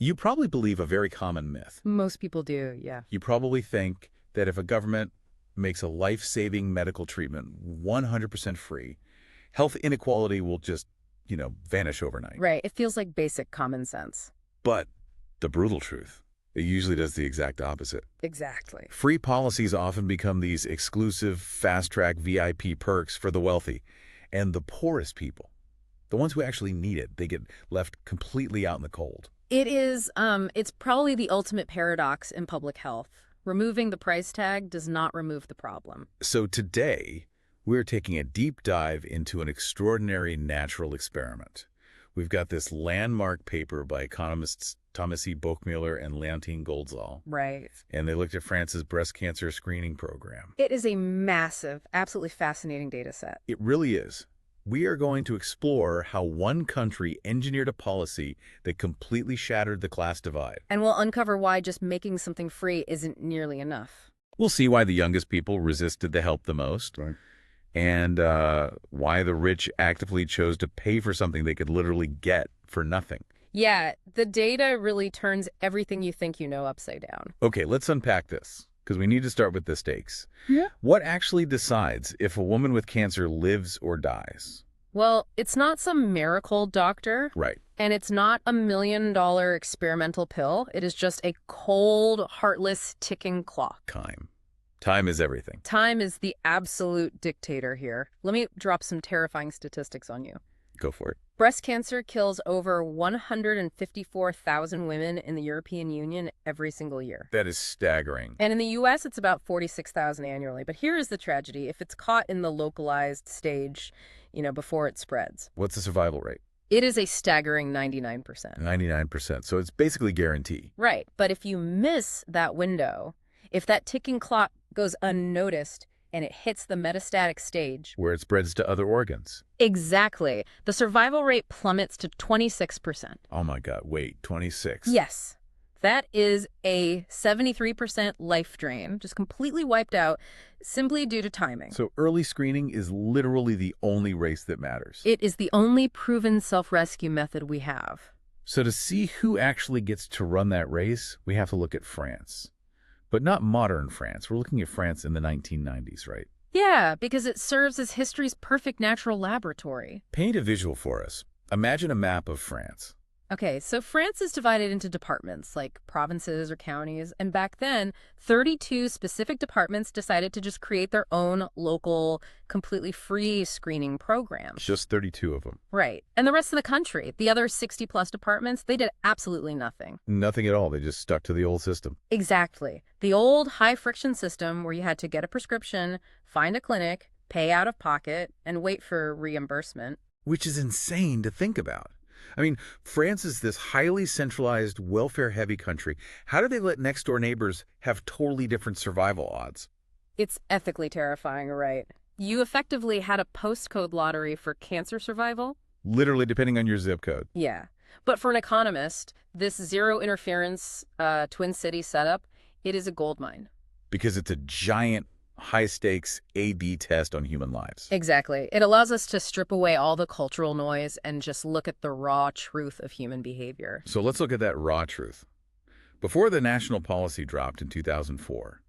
You probably believe a very common myth. Most people do, yeah. You probably think that if a government makes a life-saving medical treatment 100% free, health inequality will just, vanish overnight. Right. It feels like basic common sense. But the brutal truth, it usually does the exact opposite. Exactly. Free policies often become these exclusive, fast-track VIP perks for the wealthy. And the poorest people, the ones who actually need it, they get left completely out in the cold. It's probably the ultimate paradox in public health. Removing the price tag does not remove the problem. So today, we're taking a deep dive into an extraordinary natural experiment. We've got this landmark paper by economists Thomas E. Bochmüller and Leontine Goldzal. Right. And they looked at France's breast cancer screening program. It is a massive, absolutely fascinating data set. It really is. We are going to explore how one country engineered a policy that completely shattered the class divide. And we'll uncover why just making something free isn't nearly enough. We'll see why the youngest people resisted the help the most. Right. And why the rich actively chose to pay for something they could literally get for nothing. Yeah, the data really turns everything you think you know upside down. Okay, let's unpack this, because we need to start with the stakes. Yeah. What actually decides if a woman with cancer lives or dies? Well, it's not some miracle, doctor. Right. And it's not a $1 million experimental pill. It is just a cold, heartless, ticking clock. Time. Time is everything. Time is the absolute dictator here. Let me drop some terrifying statistics on you. Go for it. Breast cancer kills over 154,000 women in the European Union every single year. That is staggering. And in the U.S., it's about 46,000 annually. But here is the tragedy. If it's caught in the localized stage, before it spreads, What's the survival rate? it is a staggering 99%. 99%. So it's basically guaranteed. Right. But if you miss that window, if that ticking clock goes unnoticed and it hits the metastatic stage. Where it spreads to other organs. Exactly. The survival rate plummets to 26%. Oh my God, wait, 26? Yes. That is a 73% life drain, just completely wiped out simply due to timing. So early screening is literally the only race that matters. It is the only proven self-rescue method we have. So to see who actually gets to run that race, we have to look at France. But not modern France. We're looking at France in the 1990s, right? Yeah, because it serves as history's perfect natural laboratory. Paint a visual for us. Imagine a map of France. Okay, so France is divided into departments, like provinces or counties, and back then, 32 specific departments decided to just create their own local, completely free screening programs. Just 32 of them. Right. And the rest of the country, the other 60-plus departments, they did absolutely nothing. Nothing at all. They just stuck to the old system. Exactly. The old high-friction system where you had to get a prescription, find a clinic, pay out of pocket, and wait for reimbursement. Which is insane to think about. I mean, France is this highly centralized, welfare-heavy country. How do they let next-door neighbors have totally different survival odds? It's ethically terrifying, right? You effectively had a postcode lottery for cancer survival? Literally, depending on your zip code. Yeah. But for an economist, this zero-interference Twin City setup, it is a goldmine. Because it's a giant, high-stakes A/B test on human lives. Exactly. It allows us to strip away all the cultural noise and just look at the raw truth of human behavior. So let's look at that raw truth. Before the national policy dropped in 2004,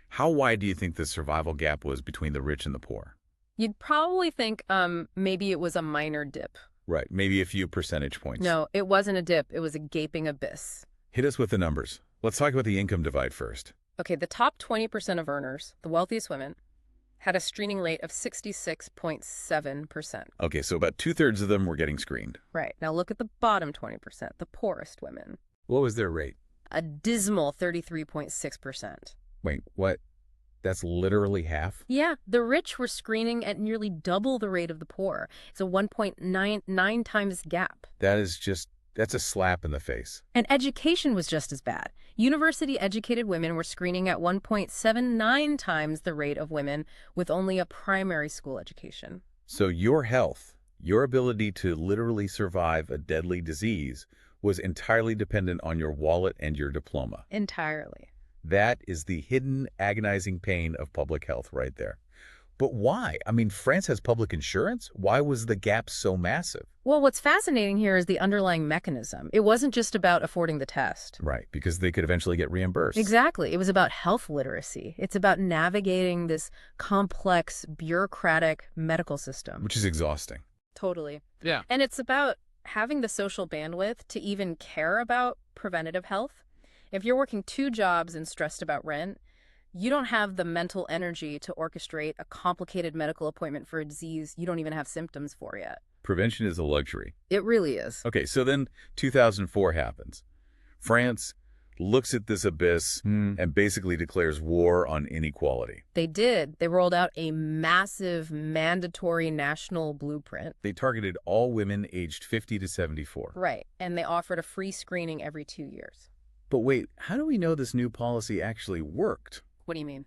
how wide do you think the survival gap was between the rich and the poor? You'd probably think maybe it was a minor dip. Right, maybe a few percentage points. No, it wasn't a dip. It was a gaping abyss. Hit us with the numbers. Let's talk about the income divide first. Okay, the top 20% of earners, the wealthiest women, had a screening rate of 66.7%. Okay, so about two-thirds of them were getting screened. Right. Now look at the bottom 20%, the poorest women. What was their rate? A dismal 33.6%. Wait, what? That's literally half? Yeah, the rich were screening at nearly double the rate of the poor. It's a 1.99 times gap. That's a slap in the face. And education was just as bad. University-educated women were screening at 1.79 times the rate of women with only a primary school education. So your health, your ability to literally survive a deadly disease, was entirely dependent on your wallet and your diploma. Entirely. That is the hidden, agonizing pain of public health right there. But why? I mean, France has public insurance. Why was the gap so massive? Well, what's fascinating here is the underlying mechanism. It wasn't just about affording the test. Right, because they could eventually get reimbursed. Exactly. It was about health literacy. It's about navigating this complex, bureaucratic medical system. Which is exhausting. Totally. Yeah. And it's about having the social bandwidth to even care about preventative health. If you're working 2 jobs and stressed about rent, you don't have the mental energy to orchestrate a complicated medical appointment for a disease you don't even have symptoms for yet. Prevention is a luxury. It really is. Okay, so then 2004 happens. France looks at this abyss and basically declares war on inequality. They did. They rolled out a massive mandatory national blueprint. They targeted all women aged 50 to 74. Right. And they offered a free screening every 2 years. But wait, how do we know this new policy actually worked? What do you mean?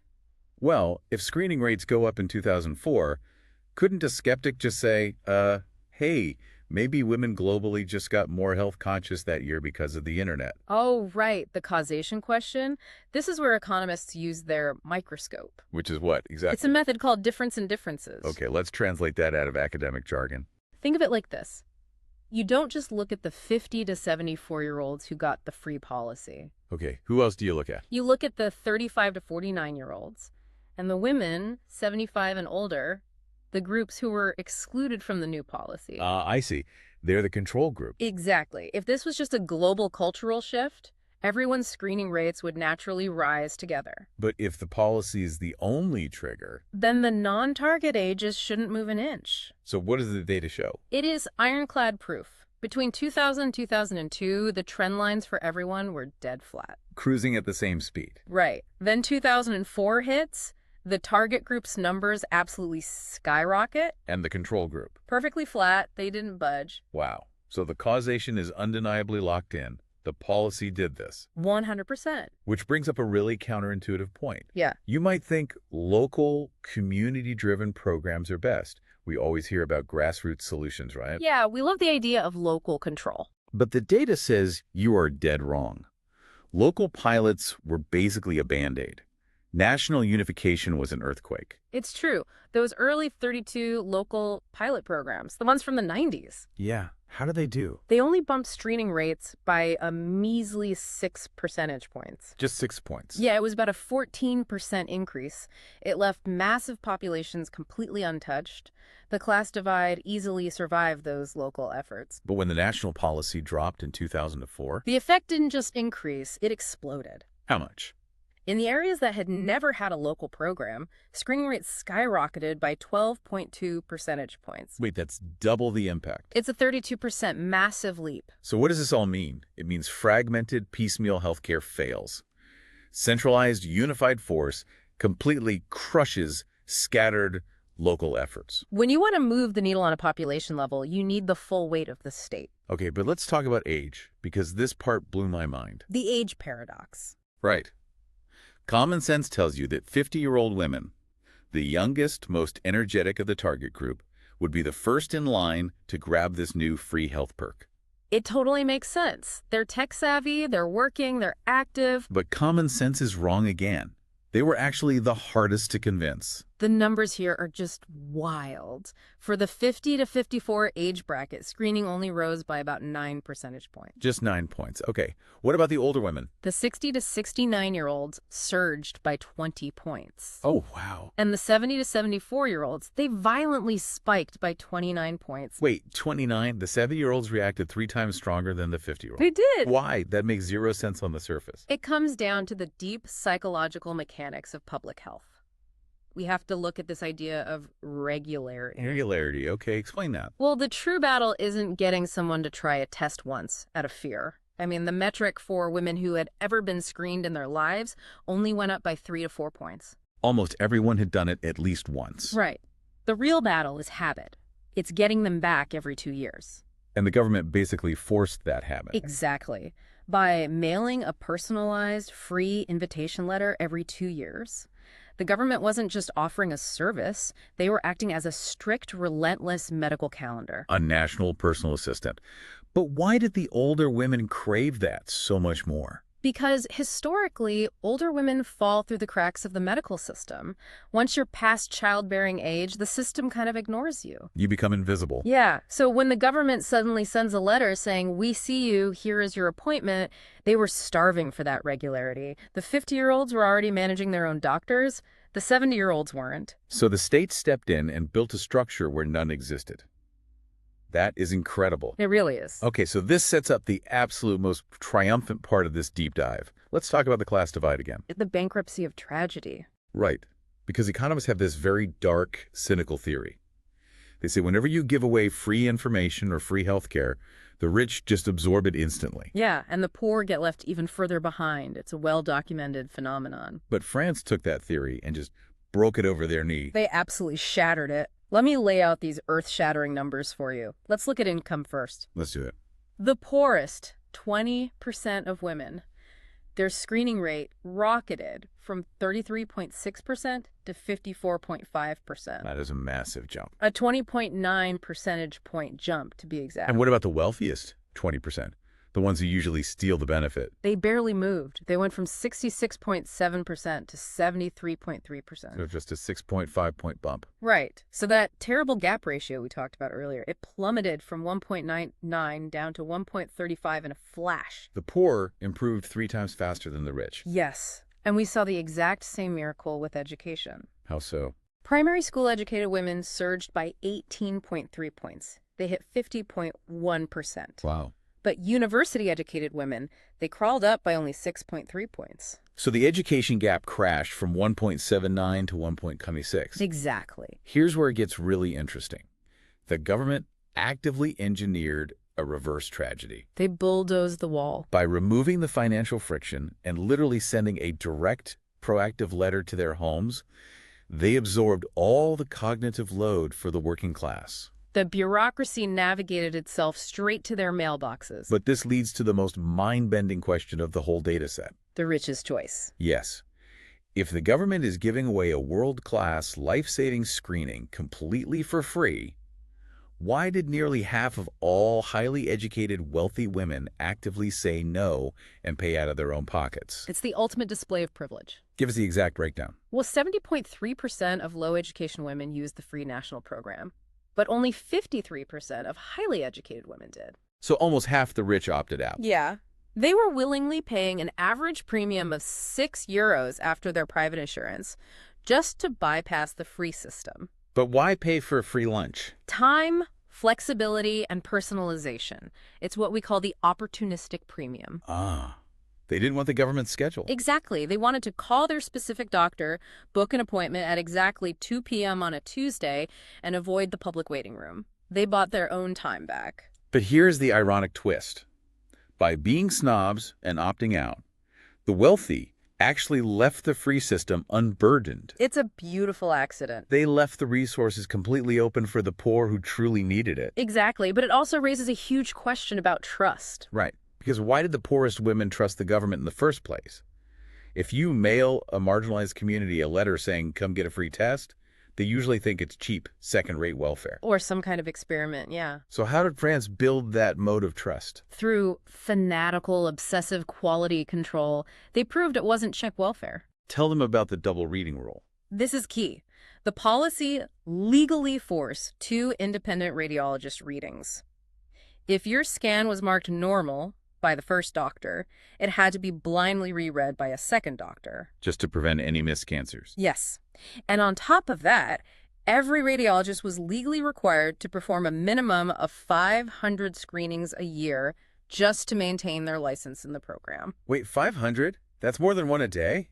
Well, if screening rates go up in 2004, couldn't a skeptic just say, hey, maybe women globally just got more health conscious that year because of the internet? Oh, right. The causation question. This is where economists use their microscope. Which is what, exactly? It's a method called difference in differences. Okay, let's translate that out of academic jargon. Think of it like this. You don't just look at the 50 to 74-year-olds who got the free policy. Okay, who else do you look at? You look at the 35 to 49-year-olds, and the women, 75 and older, the groups who were excluded from the new policy. I see. They're the control group. Exactly. If this was just a global cultural shift, everyone's screening rates would naturally rise together. But if the policy is the only trigger, then the non-target ages shouldn't move an inch. So what does the data show? It is ironclad proof. Between 2000 and 2002, the trend lines for everyone were dead flat. Cruising at the same speed. Right. Then 2004 hits, the target group's numbers absolutely skyrocket. And the control group. Perfectly flat, they didn't budge. Wow. So the causation is undeniably locked in. The policy did this. 100%. Which brings up a really counterintuitive point. Yeah. You might think local, community-driven programs are best. We always hear about grassroots solutions, right? Yeah, we love the idea of local control. But the data says you are dead wrong. Local pilots were basically a Band-Aid. National unification was an earthquake. It's true. Those early 32 local pilot programs, the ones from the 90s. Yeah. How do they do? They only bumped screening rates by a measly 6 percentage points. Just 6 points. Yeah, it was about a 14% increase. It left massive populations completely untouched. The class divide easily survived those local efforts. But when the national policy dropped in 2004? The effect didn't just increase, it exploded. How much? In the areas that had never had a local program, screening rates skyrocketed by 12.2 percentage points. Wait, that's double the impact. It's a 32% massive leap. So what does this all mean? It means fragmented, piecemeal healthcare fails. Centralized, unified force completely crushes scattered local efforts. When you want to move the needle on a population level, you need the full weight of the state. Okay, but let's talk about age, because this part blew my mind. The age paradox. Right. Common sense tells you that 50-year-old women, the youngest, most energetic of the target group, would be the first in line to grab this new free health perk. It totally makes sense. They're tech-savvy, they're working, they're active. But common sense is wrong again. They were actually the hardest to convince. The numbers here are just wild. For the 50 to 54 age bracket, screening only rose by about 9 percentage points. Just 9 points. Okay. What about the older women? The 60 to 69-year-olds surged by 20 points. Oh, wow. And the 70 to 74-year-olds, they violently spiked by 29 points. Wait, 29? The 70-year-olds reacted 3 times stronger than the 50-year-olds. They did. Why? That makes zero sense on the surface. It comes down to the deep psychological mechanics of public health. We have to look at this idea of regularity. Regularity. Okay, explain that. Well, the true battle isn't getting someone to try a test once out of fear. I mean, the metric for women who had ever been screened in their lives only went up by 3 to 4 points. Almost everyone had done it at least once. Right. The real battle is habit. It's getting them back every 2 years. And the government basically forced that habit. Exactly. By mailing a personalized, free invitation letter every 2 years. The government wasn't just offering a service, they were acting as a strict, relentless medical calendar. A national personal assistant. But why did the older women crave that so much more? Because historically, older women fall through the cracks of the medical system. Once you're past childbearing age, the system kind of ignores you. You become invisible. Yeah, so when the government suddenly sends a letter saying, "We see you, here is your appointment," they were starving for that regularity. The 50-year-olds were already managing their own doctors. The 70-year-olds weren't. So the state stepped in and built a structure where none existed. That is incredible. It really is. Okay, so this sets up the absolute most triumphant part of this deep dive. Let's talk about the class divide again. The bankruptcy of tragedy. Right, because economists have this very dark, cynical theory. They say whenever you give away free information or free healthcare, the rich just absorb it instantly. Yeah, and the poor get left even further behind. It's a well-documented phenomenon. But France took that theory and just broke it over their knee. They absolutely shattered it. Let me lay out these earth-shattering numbers for you. Let's look at income first. Let's do it. The poorest, 20% of women, their screening rate rocketed from 33.6% to 54.5%. That is a massive jump. A 20.9 percentage point jump, to be exact. And what about the wealthiest 20%? The ones who usually steal the benefit. They barely moved. They went from 66.7% to 73.3%. So just a 6.5-point bump. Right. So that terrible gap ratio we talked about earlier, it plummeted from 1.99 down to 1.35 in a flash. The poor improved 3 times faster than the rich. Yes. And we saw the exact same miracle with education. How so? Primary school educated women surged by 18.3 points. They hit 50.1%. Wow. But university-educated women, they crawled up by only 6.3 points. So the education gap crashed from 1.79 to 1.26. Exactly. Here's where it gets really interesting. The government actively engineered a reverse tragedy. They bulldozed the wall. By removing the financial friction and literally sending a direct, proactive letter to their homes, they absorbed all the cognitive load for the working class. The bureaucracy navigated itself straight to their mailboxes. But this leads to the most mind-bending question of the whole data set. The rich's choice. Yes. If the government is giving away a world-class, life-saving screening completely for free, why did nearly half of all highly educated, wealthy women actively say no and pay out of their own pockets? It's the ultimate display of privilege. Give us the exact breakdown. Well, 70.3% of low-education women used the free national program, but only 53% of highly educated women did. So almost half the rich opted out. Yeah. They were willingly paying an average premium of €6 after their private insurance just to bypass the free system. But why pay for a free lunch? Time, flexibility, and personalization. It's what we call the opportunistic premium. Ah, they didn't want the government's schedule. Exactly. They wanted to call their specific doctor, book an appointment at exactly 2 p.m. on a Tuesday, and avoid the public waiting room. They bought their own time back. But here's the ironic twist. By being snobs and opting out, the wealthy actually left the free system unburdened. It's a beautiful accident. They left the resources completely open for the poor who truly needed it. Exactly, but it also raises a huge question about trust. Right. Because why did the poorest women trust the government in the first place? If you mail a marginalized community a letter saying, come get a free test, they usually think it's cheap, second-rate welfare. Or some kind of experiment, yeah. So how did France build that mode of trust? Through fanatical, obsessive quality control, they proved it wasn't check welfare. Tell them about the double reading rule. This is key. The policy legally forced 2 independent radiologist readings. If your scan was marked normal by the first doctor, it had to be blindly reread by a second doctor. Just to prevent any missed cancers. Yes. And on top of that, every radiologist was legally required to perform a minimum of 500 screenings a year just to maintain their license in the program. Wait, 500? That's more than one a day?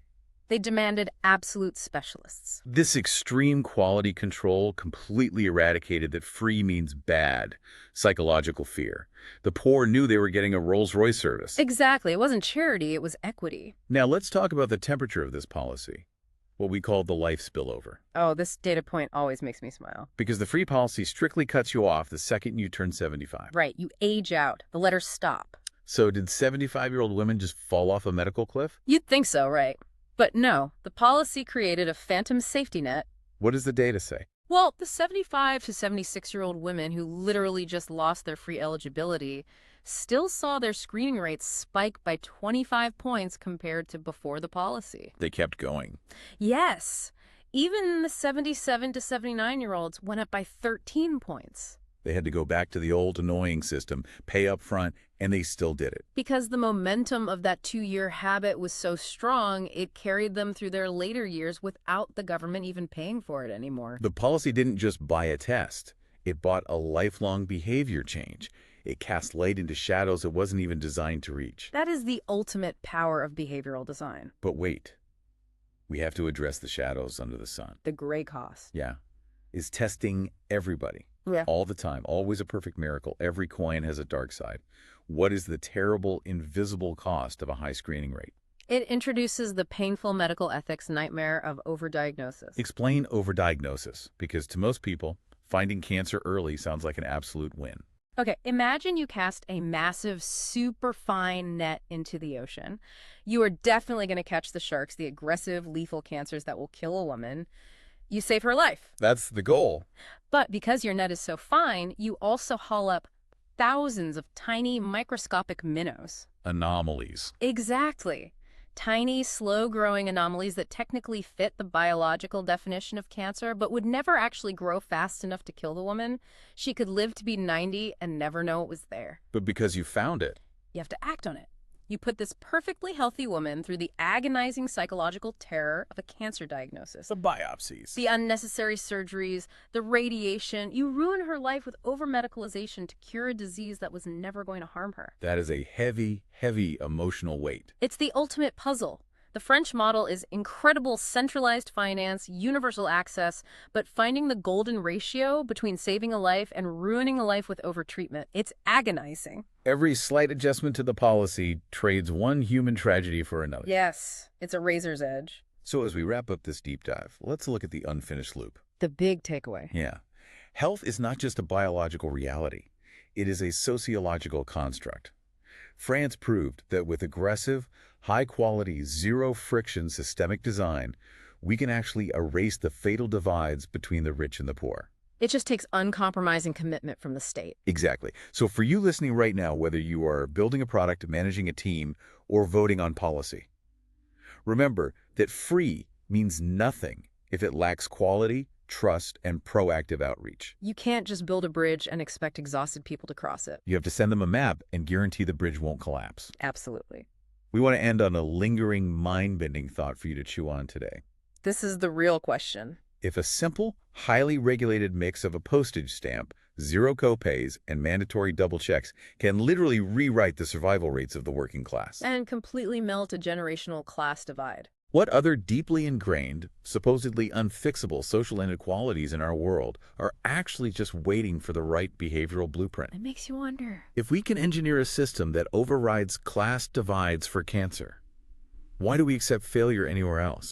They demanded absolute specialists. This extreme quality control completely eradicated that free means bad, psychological fear. The poor knew they were getting a Rolls-Royce service. Exactly. It wasn't charity, it was equity. Now let's talk about the temperature of this policy, what we call the life spillover. Oh, this data point always makes me smile. Because the free policy strictly cuts you off the second you turn 75. Right, you age out. The letters stop. So did 75-year-old women just fall off a medical cliff? You'd think so, right? But no, the policy created a phantom safety net. What does the data say? Well, the 75 to 76-year-old women who literally just lost their free eligibility, still saw their screening rates spike by 25 points compared to before the policy. They kept going. Yes, even the 77 to 79-year-olds went up by 13 points. They had to go back to the old annoying system, pay up front, and they still did it. Because the momentum of that 2-year habit was so strong, it carried them through their later years without the government even paying for it anymore. The policy didn't just buy a test. It bought a lifelong behavior change. It cast light into shadows it wasn't even designed to reach. That is the ultimate power of behavioral design. But wait. We have to address the shadows under the sun. The gray cost. Yeah. Is testing everybody. Yeah. All the time. Always a perfect miracle. Every coin has a dark side. What is the terrible, invisible cost of a high screening rate? It introduces the painful medical ethics nightmare of overdiagnosis. Explain overdiagnosis, because to most people, finding cancer early sounds like an absolute win. Okay, imagine you cast a massive, super fine net into the ocean. You are definitely going to catch the sharks, the aggressive, lethal cancers that will kill a woman. You save her life. That's the goal. But because your net is so fine, you also haul up thousands of tiny, microscopic minnows. Anomalies. Exactly. Tiny, slow-growing anomalies that technically fit the biological definition of cancer, but would never actually grow fast enough to kill the woman. She could live to be 90 and never know it was there. But because you found it. You have to act on it. You put this perfectly healthy woman through the agonizing psychological terror of a cancer diagnosis. The biopsies. The unnecessary surgeries, the radiation. You ruin her life with over-medicalization to cure a disease that was never going to harm her. That is a heavy, heavy emotional weight. It's the ultimate puzzle. The French model is incredible centralized finance, universal access, but finding the golden ratio between saving a life and ruining a life with overtreatment, it's agonizing. Every slight adjustment to the policy trades one human tragedy for another. Yes, it's a razor's edge. So as we wrap up this deep dive, let's look at the unfinished loop. The big takeaway. Yeah. Health is not just a biological reality. It is a sociological construct. France proved that with aggressive, high-quality, zero-friction systemic design, we can actually erase the fatal divides between the rich and the poor. It just takes uncompromising commitment from the state. Exactly. So for you listening right now, whether you are building a product, managing a team, or voting on policy, remember that free means nothing if it lacks quality, trust, and proactive outreach. You can't just build a bridge and expect exhausted people to cross it. You have to send them a map and guarantee the bridge won't collapse. Absolutely. We want to end on a lingering, mind-bending thought for you to chew on today. This is the real question. If a simple, highly regulated mix of a postage stamp, zero copays, and mandatory double checks can literally rewrite the survival rates of the working class. And completely melt a generational class divide. What other deeply ingrained, supposedly unfixable social inequalities in our world are actually just waiting for the right behavioral blueprint? It makes you wonder. If we can engineer a system that overrides class divides for cancer, why do we accept failure anywhere else?